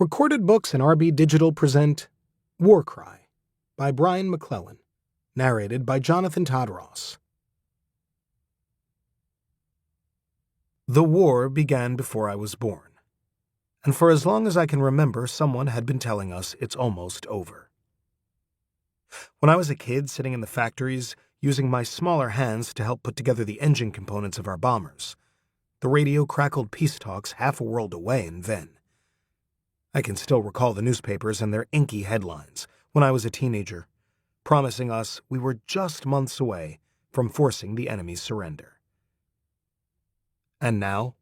Recorded Books and RB Digital present War Cry by Brian McClellan, narrated by Jonathan Todd Ross. The war began before I was born, and for as long as I can remember, someone had been telling us it's almost over. When I was a kid sitting in the factories, using my smaller hands to help put together the engine components of our bombers, the radio crackled peace talks half a world away in Venn. I can still recall the newspapers and their inky headlines when I was a teenager, promising us we were just months away from forcing the enemy's surrender. And now?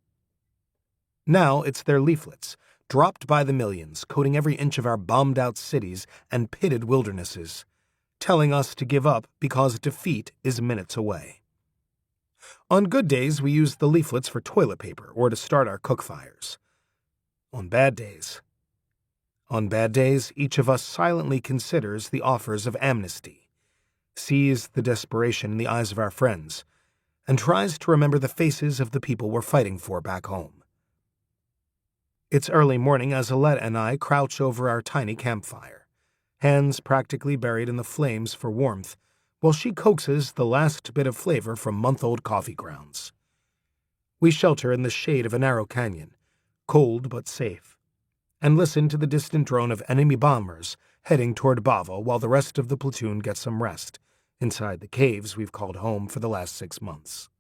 Now it's their leaflets, dropped by the millions, coating every inch of our bombed-out cities and pitted wildernesses, telling us to give up because defeat is minutes away. On good days, we use the leaflets for toilet paper or to start our cook fires. On bad days, each of us silently considers the offers of amnesty, sees the desperation in the eyes of our friends, and tries to remember the faces of the people we're fighting for back home. It's early morning as Alette and I crouch over our tiny campfire, hands practically buried in the flames for warmth, while she coaxes the last bit of flavor from month-old coffee grounds. We shelter in the shade of a narrow canyon, cold but safe, and listen to the distant drone of enemy bombers heading toward Bava while the rest of the platoon gets some rest inside the caves we've called home for the last 6 months.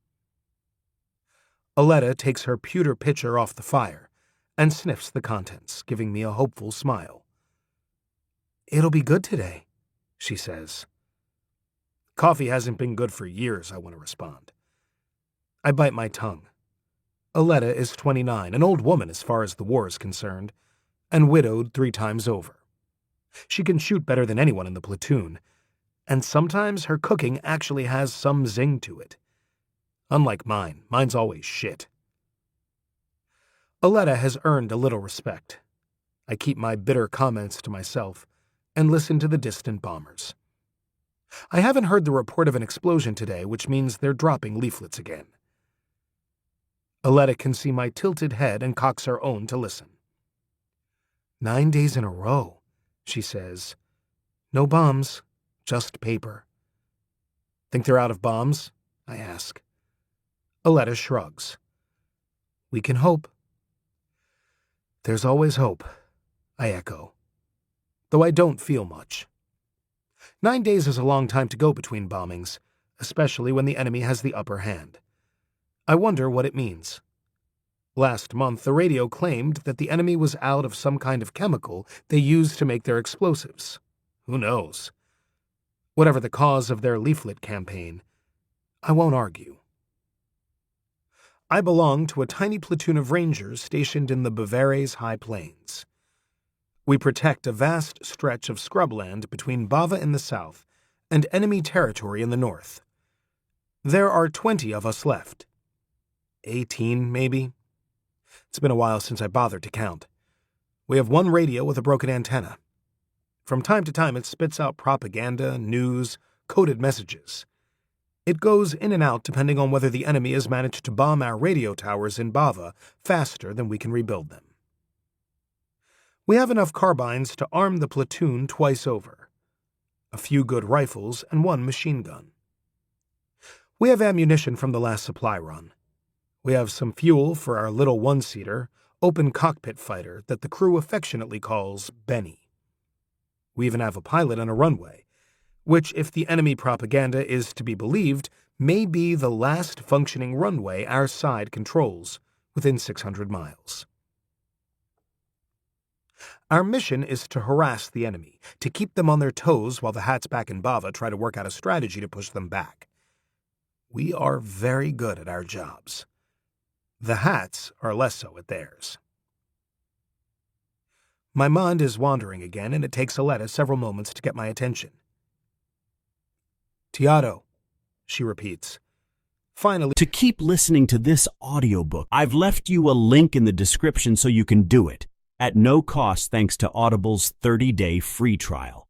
Aletta takes her pewter pitcher off the fire and sniffs the contents, giving me a hopeful smile. "It'll be good today," she says. "Coffee hasn't been good for years," I want to respond. I bite my tongue. Aletta is 29, an old woman as far as the war is concerned, and widowed 3 times over. She can shoot better than anyone in the platoon, and sometimes her cooking actually has some zing to it. Unlike mine's always shit. Aletta has earned a little respect. I keep my bitter comments to myself and listen to the distant bombers. I haven't heard the report of an explosion today, which means they're dropping leaflets again. Aletta can see my tilted head and cocks her own to listen. 9 days in a row, she says. No bombs, just paper. Think they're out of bombs? I ask. Aletta shrugs. We can hope. There's always hope, I echo, though I don't feel much. 9 days is a long time to go between bombings, especially when the enemy has the upper hand. I wonder what it means. Last month, the radio claimed that the enemy was out of some kind of chemical they use to make their explosives. Who knows? Whatever the cause of their leaflet campaign, I won't argue. I belong to a tiny platoon of rangers stationed in the Bavare's high plains. We protect a vast stretch of scrubland between Bava in the south and enemy territory in the north. There are 20 of us left. 18, maybe? It's been a while since I bothered to count. We have one radio with a broken antenna. From time to time, it spits out propaganda, news, coded messages. It goes in and out depending on whether the enemy has managed to bomb our radio towers in Bava faster than we can rebuild them. We have enough carbines to arm the platoon twice over, a few good rifles and 1 machine gun. We have ammunition from the last supply run. We have some fuel for our little one-seater, open cockpit fighter that the crew affectionately calls Benny. We even have a pilot and a runway, which, if the enemy propaganda is to be believed, may be the last functioning runway our side controls within 600 miles. Our mission is to harass the enemy, to keep them on their toes while the hats back in Bava try to work out a strategy to push them back. We are very good at our jobs. The hats are less so at theirs. My mind is wandering again, and it takes Aletta several moments to get my attention. Tiato, she repeats. Finally, to keep listening to this audiobook, I've left you a link in the description so you can do it, at no cost thanks to Audible's 30-day free trial.